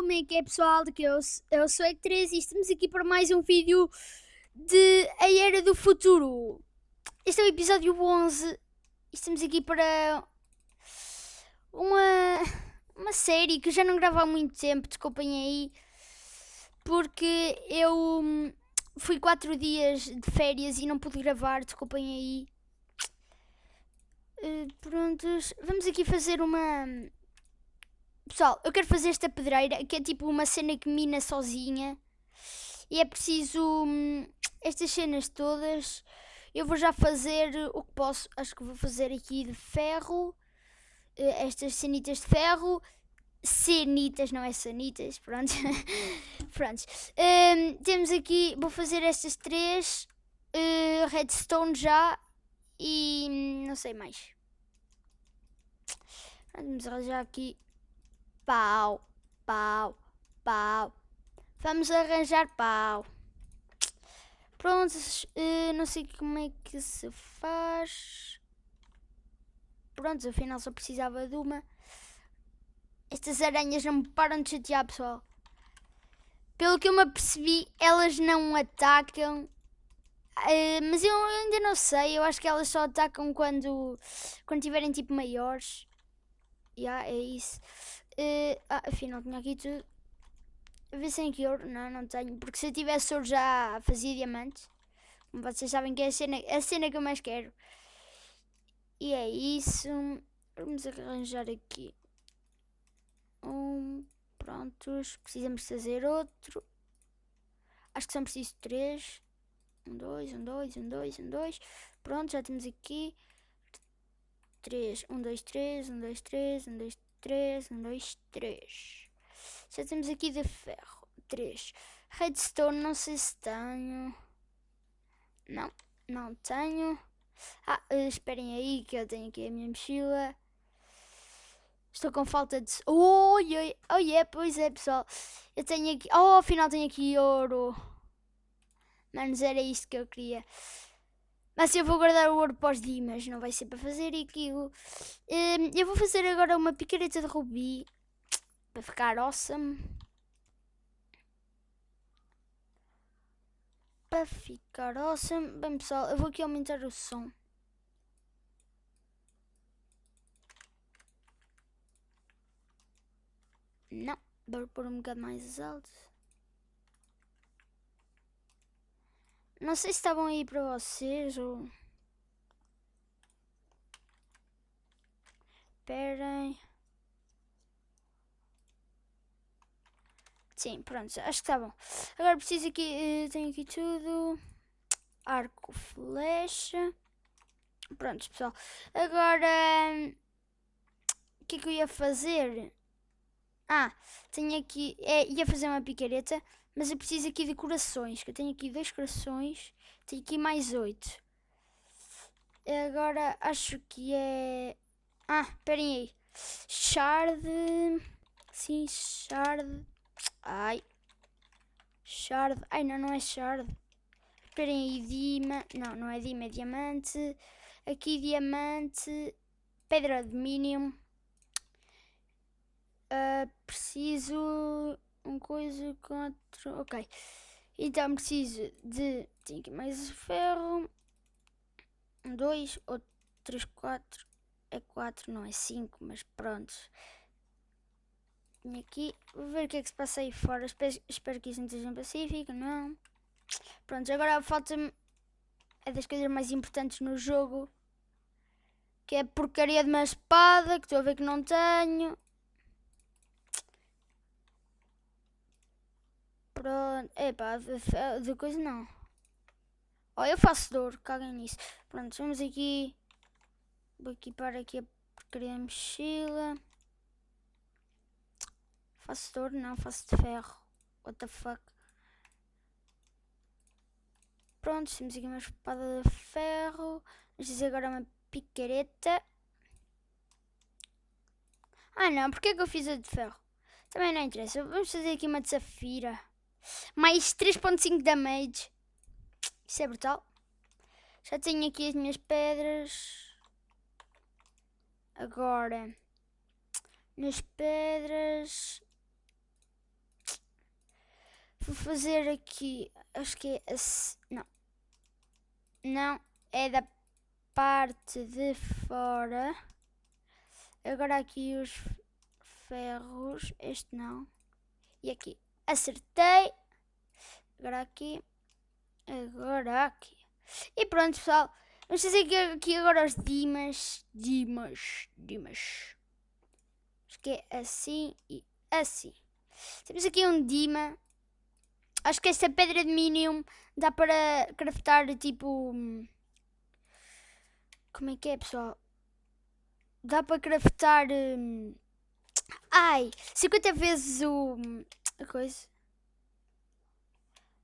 como é que é, pessoal? Eu sou a 13 e estamos aqui para mais um vídeo de A Era do Futuro. Este é o episódio 11 e estamos aqui para uma série que já não gravo há muito tempo, desculpem aí, porque eu fui 4 dias de férias e não pude gravar, desculpem aí. Prontos, vamos aqui fazer uma... Pessoal, eu quero fazer esta pedreira, que é tipo uma cena que mina sozinha. E é preciso estas cenas todas. Eu vou já fazer o que posso. Acho que vou fazer aqui de ferro. Estas cenitas de ferro. Cenitas, não é sanitas. Pronto. Pronto. Temos aqui. Vou fazer estas três. Redstone já. E não sei mais. Vamos arranjar aqui. Pau. Pau. Pau. Vamos arranjar pau. Prontos, não sei como é que se faz. Prontos, afinal só precisava de uma. Estas aranhas não me param de chatear, pessoal. Pelo que eu me apercebi, elas não atacam. Mas eu ainda não sei, eu acho que elas só atacam quando tiverem tipo maiores. É isso. Afinal tinha aqui tudo. A ver se tem aqui ouro. Não tenho. Porque se eu tivesse ouro já fazia diamante. Como vocês sabem que é a cena que eu mais quero. E é isso. Vamos arranjar aqui. Prontos. Precisamos fazer outro. Acho que são preciso 3. 2. Pronto, já temos aqui. 3. 2, 3. 2, 3. 2, 3. 2, 3. Já temos aqui de ferro. 3. Redstone, não sei se tenho. Não tenho. Esperem aí que eu tenho aqui a minha mochila. Estou com falta de... Pois é, pessoal. Eu tenho aqui... afinal tenho aqui ouro. Manos, era isto que eu queria. Mas eu vou guardar o ouro para os dimas. Não vai ser para fazer aquilo. Eu vou fazer agora uma picareta de rubi. Para ficar awesome. Bem, pessoal, eu vou aqui aumentar o som. Não, vou pôr um bocado mais alto. Não sei se estavam aí para vocês ou... Esperem. Sim, pronto, acho que está bom. Agora preciso aqui, tenho aqui tudo. Arco, flecha. Pronto, pessoal. Agora, o que é que eu ia fazer? Tenho aqui, ia fazer uma picareta, mas eu preciso aqui de corações, que eu tenho aqui 2 corações, tenho aqui mais 8. Agora, acho que é... esperem aí. Shard. Sim, shard. Shard. Não é shard. Esperem aí, Dima. Não é Dima, é diamante. Aqui, diamante. Pedra de minium. Preciso... coisa, 4... Ok. Então preciso de... Tenho aqui mais ferro. 2 ou 3, 4. É 4, não é 5, mas pronto. Vim aqui, vou ver o que é que se passa aí fora. Espero que isso não esteja em pacífico, não. Pronto, agora falta-me... É das coisas mais importantes no jogo. Que é a porcaria de uma espada, que estou a ver que não tenho. Pronto, de coisa não. Eu faço dor, caguem nisso. Pronto, vamos aqui. Vou equipar aqui a porcaria da mochila. Faço dor? Não, faço de ferro. What the fuck? Pronto, temos aqui uma espada de ferro. Vamos dizer agora uma picareta. Não, porque é que eu fiz a de ferro? Também não interessa. Vamos fazer aqui uma de safira. Mais 3.5 damage. Isso é brutal. Já tenho aqui as minhas pedras. Agora, nas pedras... Vou fazer aqui, acho que é assim, não. Não, é da parte de fora. Agora aqui os ferros, este não. E aqui, acertei. Agora aqui, agora aqui. E pronto, pessoal. Vamos fazer aqui agora os dimas. Acho que é assim e assim. Temos aqui um dima. Acho que esta pedra de minium dá para craftar tipo... Como é que é, pessoal? Dá para craftar... Ai, 50 vezes a coisa.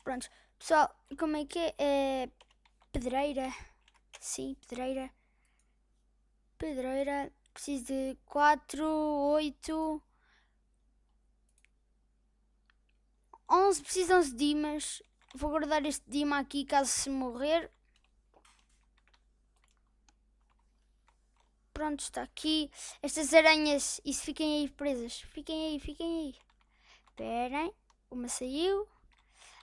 Pronto. Pessoal, como é que é? É pedreira. Sim, pedreira. Pedreira. Preciso de 4, 8... 11, preciso de 11 dimas. Vou guardar este dima aqui caso se morrer. Pronto, está aqui. Estas aranhas, isso, fiquem aí presas. Fiquem aí. Esperem. Uma saiu.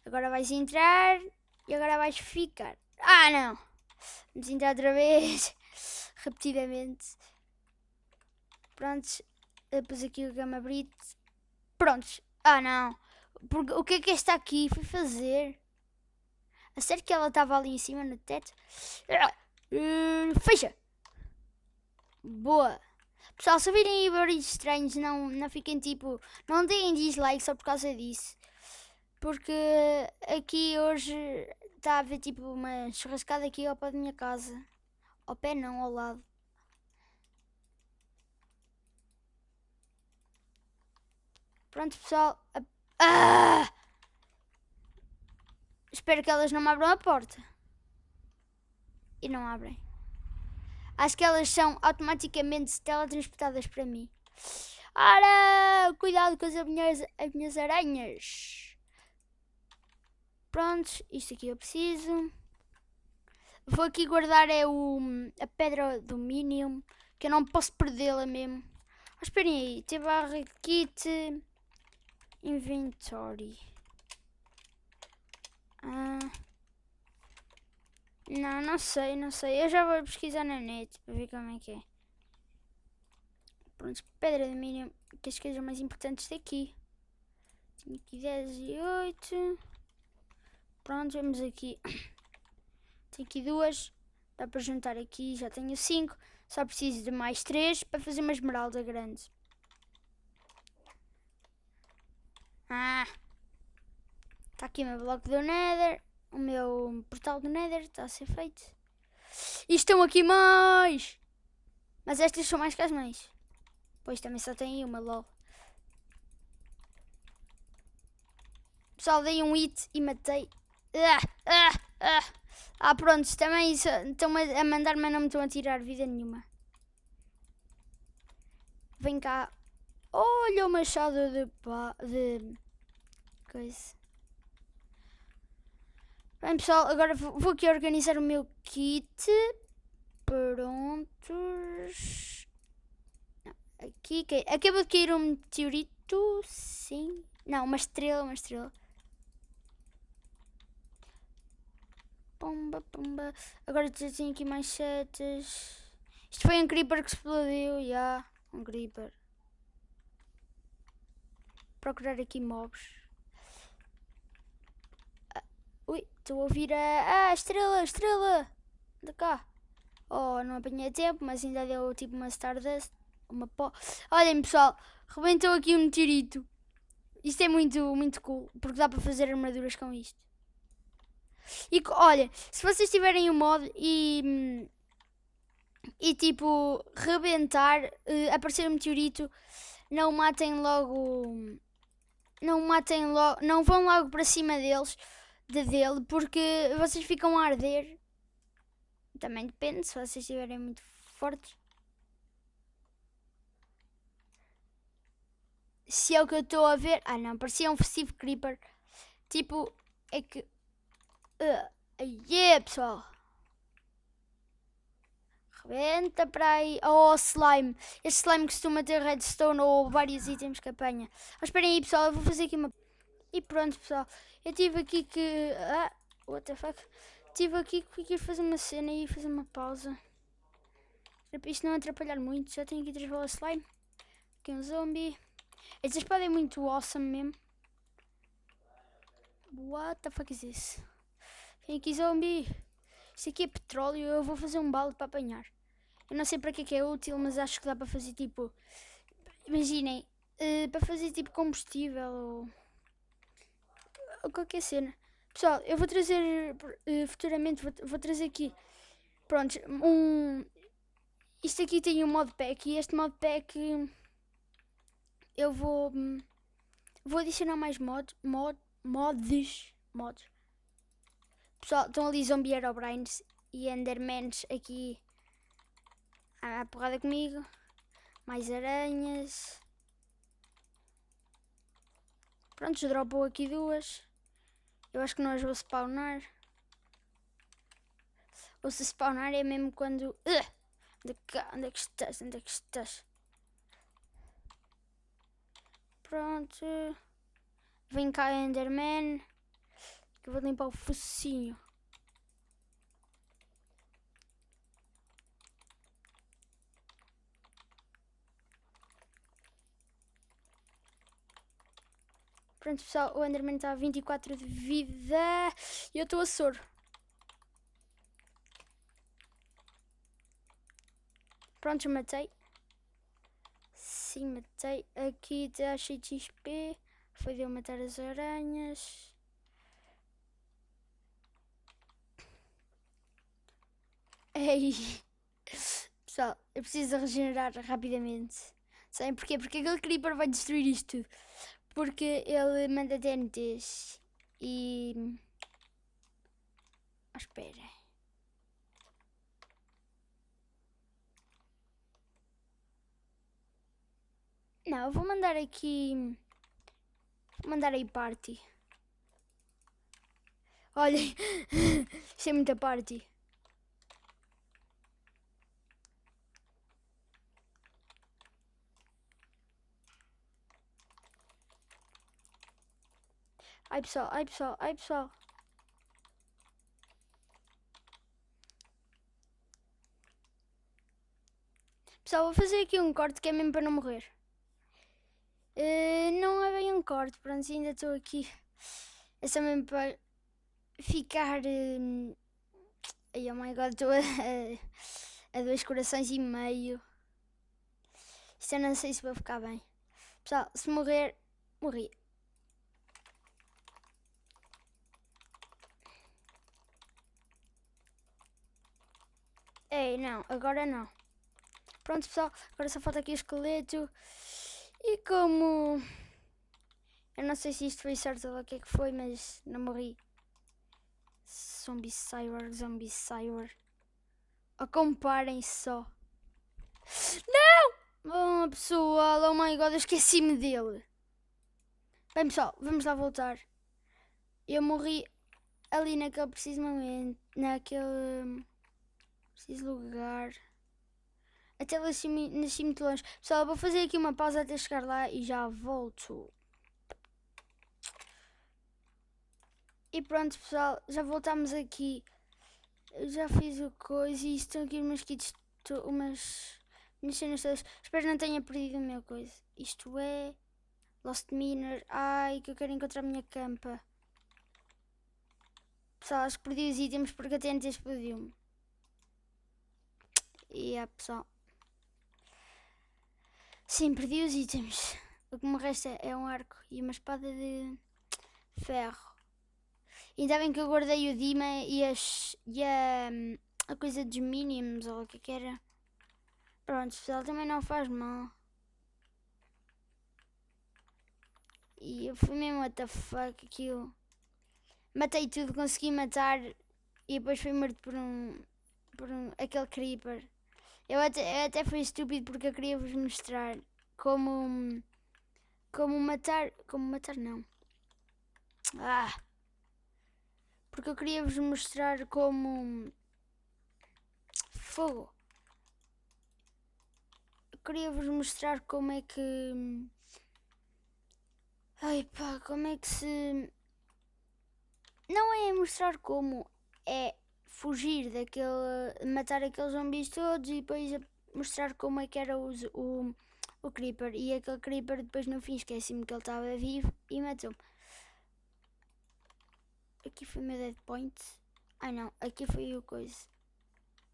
Agora vais entrar. E agora vais ficar. Ah, não. Vamos entrar outra vez. Repetidamente. Prontos. Pus aqui o gamabrite. Prontos. Ah, não. Porque, o que é esta aqui foi fazer? A sério que ela estava ali em cima no teto? Fecha! Boa! Pessoal, se ouvirem aí barulhos estranhos, não fiquem tipo... Não deem dislike só por causa disso. Porque aqui hoje está a haver tipo uma churrascada aqui ao pé da minha casa. Ao pé não, ao lado. Pronto, pessoal. Espero que elas não me abram a porta. E não abrem. Acho que elas são automaticamente teletransportadas para mim. Ora, cuidado com as minhas aranhas. Prontos, isto aqui eu preciso. Vou aqui guardar a pedra do minium, que eu não posso perdê-la mesmo. Oh, esperem aí, tem barra kit, inventory. Não sei. Eu já vou pesquisar na net para ver como é que é. Pronto, pedra de minium, que as coisas mais importantes daqui. Tenho aqui 10 e 8. Pronto, vamos aqui. Tenho aqui 2. Dá para juntar aqui, já tenho 5. Só preciso de mais 3 para fazer uma esmeralda grande. Está aqui o meu bloco do Nether. O meu portal do Nether está a ser feito. E estão aqui mais! Mas estas são mais que as mães. Pois também só tem uma, lol. Pessoal, dei um hit e matei. Pronto, também estão a mandar, mas não me estão a tirar vida nenhuma. Vem cá. Olha o machado de coisa. Bem, pessoal, agora vou aqui organizar o meu kit. Prontos. Aqui, acabou de cair um meteorito. Sim. Não, uma estrela. Pumba. Agora já tenho aqui mais setas. Isto foi um creeper que explodiu, já. Um creeper. Procurar aqui mobs. Ui, estou a ouvir a estrela. De cá. Oh, não apanhei tempo, mas ainda deu tipo uma Stardust. Uma pó. Olhem, pessoal, rebentou aqui um meteorito. Isto é muito cool, porque dá para fazer armaduras com isto. E olha, se vocês tiverem um mod e tipo, rebentar, aparecer um meteorito, não matem logo. Não vão logo para cima dele, porque vocês ficam a arder. Também depende, se vocês estiverem muito fortes. Se é o que eu estou a ver... não, parecia um festivo creeper. Tipo, é que... pessoal. Rebenta para aí. Oh, slime. Este slime costuma ter redstone ou vários itens que apanha. Mas esperem aí, pessoal, eu vou fazer aqui uma... E pronto, pessoal. Eu tive aqui que... what the fuck? Tive aqui que quis fazer uma cena e fazer uma pausa. Para isto não atrapalhar muito. Já tenho aqui 3 bolas de slime. Aqui um zombie. Esta espada é muito awesome mesmo. What the fuck is this? Tem aqui zombie. Isto aqui é petróleo. Eu vou fazer um balde para apanhar. Eu não sei para que é útil, mas acho que dá para fazer tipo... Imaginem. Para fazer tipo combustível ou qualquer cena. Pessoal, eu vou trazer futuramente, vou trazer aqui, pronto, isto aqui tem um modpack e este modpack eu vou adicionar mais mods. Pessoal, estão ali zombie Herobrines e Endermans aqui à porrada comigo. Mais aranhas. Pronto, dropou aqui 2. Eu acho que não as vou spawnar. Ou se spawnar é mesmo quando... onde é que estás? Onde é que estás? Pronto. Vem cá, Enderman. Que eu vou limpar o focinho. Pronto, pessoal. O Enderman está a 24 de vida. E eu estou a soro. Pronto, matei. Sim, matei. Aqui está cheio de XP. Foi de eu matar as aranhas. Ei. Pessoal, eu preciso regenerar rapidamente. Sabem porquê? Porque aquele creeper vai destruir isto tudo. Porque ele manda TNTs. E... espera. Não, eu vou mandar aqui... Vou mandar aí party. Olhem, isto é muita party. Ai pessoal, ai pessoal, ai pessoal. Pessoal, vou fazer aqui um corte que é mesmo para não morrer. Não é bem um corte, pronto, ainda estou aqui. É só mesmo para ficar... Ai, oh my god, estou a 2 corações e meio. Isto eu não sei se vou ficar bem. Pessoal, se morrer, morri. Ei, não, agora não. Pronto, pessoal, agora só falta aqui o esqueleto. E como... Eu não sei se isto foi certo ou o que é que foi, mas não morri. Zombie Cyber, Zombie Cyber. Oh, comparem só. Não! Oh, pessoal, oh my god, eu esqueci-me dele. Bem, pessoal, vamos lá voltar. Eu morri ali naquele preciso momento. Naquele... preciso lugar. Até lá nasci muito longe. Pessoal, vou fazer aqui uma pausa até chegar lá e já volto. E pronto, pessoal, já voltámos aqui. Eu já fiz o coisa e estão aqui os mosquitos, umas cenas todas. Espero que não tenha perdido a minha coisa. Isto é... Lost Miner. Ai, que eu quero encontrar a minha campa. Pessoal, acho que perdi os itens porque a TNT explodiu-me. E é, pessoal. Sim, perdi os itens. O que me resta é um arco e uma espada de ferro. Ainda bem que eu guardei o Dima e a coisa dos minions ou o que era. Pronto, pessoal, também não faz mal. E eu fui mesmo what the fuck aquilo. Matei tudo, consegui matar e depois fui morto por aquele creeper. Eu até fui estúpido porque eu queria vos mostrar como matar não. Porque eu queria vos mostrar como fogo. Eu queria vos mostrar como é que... Ai pá, Como é que se... Não é mostrar como, é fugir daquele... Matar aqueles zumbis todos e depois mostrar como é que era o Creeper. E aquele Creeper depois no fim esqueci-me que ele estava vivo e matou-me. Aqui foi o meu dead point. Ai não, aqui foi o coisa.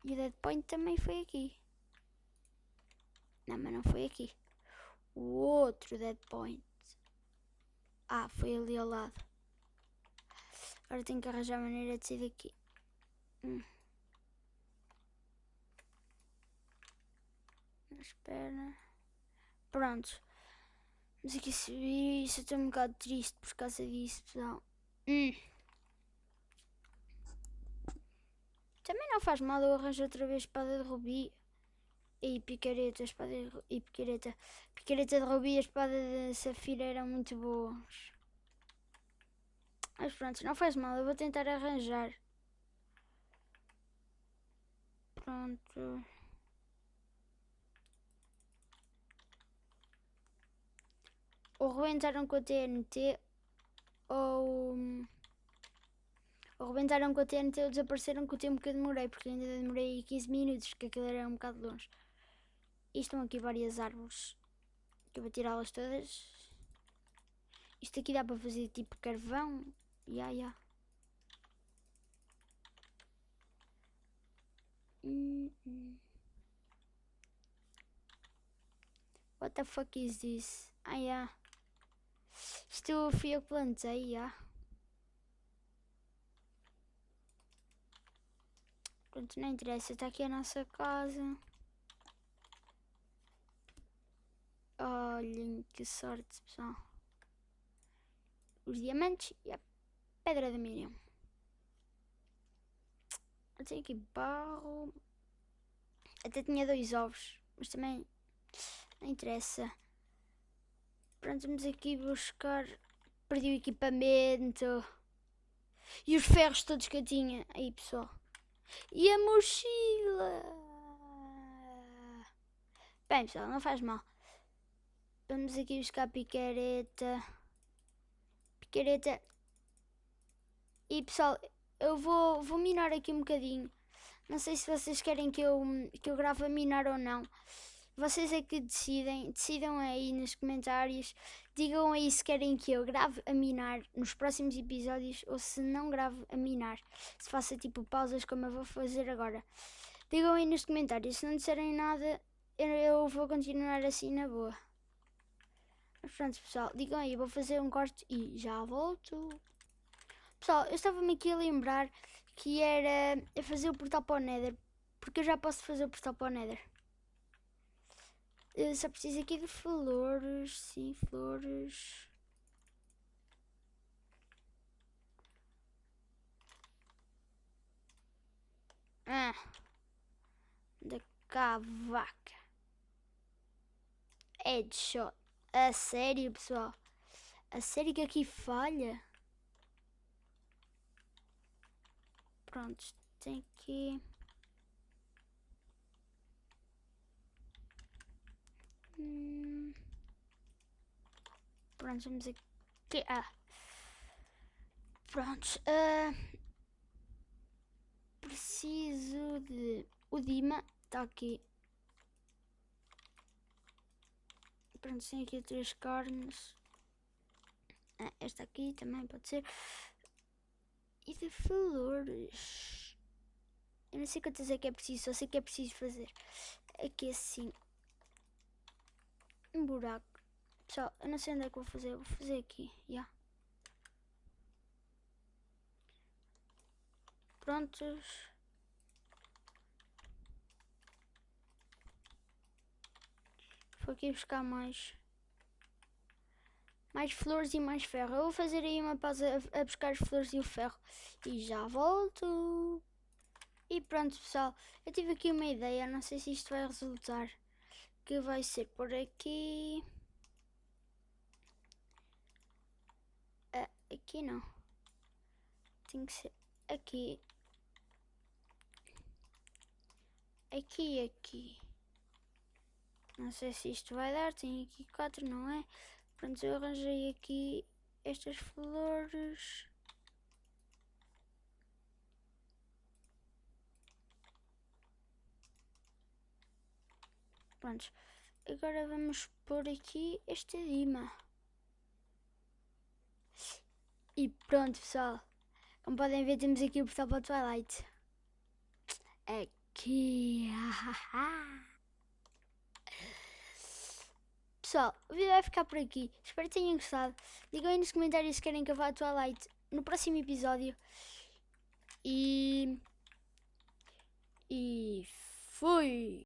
E o dead point também foi aqui. Não, mas não foi aqui. O outro dead point. Ah, foi ali ao lado. Agora tenho que arranjar a maneira de sair daqui. Espera. Pronto. Mas aqui subir, isso eu estou um bocado triste por causa disso, pessoal. Também não faz mal eu arranjar outra vez espada de rubi. E picareta, espada e picareta. Picareta de rubi e a espada de safira eram muito boas. Mas pronto, não faz mal, eu vou tentar arranjar. Pronto. Ou rebentaram com a TNT ou rebentaram com a TNT ou desapareceram com o tempo que eu demorei, porque ainda demorei 15 minutos, que aquilo era um bocado longe. E estão aqui várias árvores, que eu vou tirá-las todas. Isto aqui dá para fazer tipo carvão. What the fuck is this? Isto fui eu que plantei, Pronto, não interessa, está aqui a nossa casa. Olhem que sorte, pessoal. Os diamantes e a pedra da Miriam. Eu tenho aqui barro. Até tinha 2 ovos, mas também não interessa. Pronto, vamos aqui buscar. Perdi o equipamento. E os ferros todos que eu tinha. Aí, pessoal. E a mochila. Bem, pessoal, não faz mal. Vamos aqui buscar picareta. Picareta. E, pessoal, eu vou minar aqui um bocadinho. Não sei se vocês querem que eu grave a minar ou não. Vocês é que decidem. Decidam aí nos comentários. Digam aí se querem que eu grave a minar nos próximos episódios ou se não grave a minar. Se faça tipo pausas como eu vou fazer agora. Digam aí nos comentários. Se não disserem nada, eu vou continuar assim na boa. Mas pronto, pessoal. Digam aí. Vou fazer um corte e já volto. Pessoal, eu estava-me aqui a lembrar que era fazer o portal para o Nether. Porque eu já posso fazer o portal para o Nether. Só preciso aqui de flores. Sim, flores. Da cavaca. Headshot. A sério, pessoal? A sério que aqui falha? Pronto, tem aqui. Pronto, vamos aqui. Pronto. Preciso de. O Dima está aqui. Pronto, tem aqui 3 carnes. Esta aqui também pode ser. E de flores. Eu não sei quantas é que é preciso, só sei que é preciso fazer. Aqui assim. Um buraco. Pessoal, eu não sei onde é que vou fazer. Vou fazer aqui. Prontos. Vou aqui buscar mais flores e mais ferro. Eu vou fazer aí uma pausa a buscar as flores e o ferro. E já volto. E pronto, pessoal. Eu tive aqui uma ideia. Não sei se isto vai resultar. Que vai ser por aqui. Aqui não. Tem que ser aqui. Aqui e aqui. Não sei se isto vai dar. Tem aqui 4, não é? Pronto, eu arranjei aqui estas flores. Pronto. Agora vamos pôr aqui este Dima. E pronto, pessoal. Como podem ver, temos aqui o portal para o Twilight. Aqui. Pessoal, o vídeo vai ficar por aqui. Espero que tenham gostado. Digam aí nos comentários se querem que eu vá a Twilight no próximo episódio. E fui!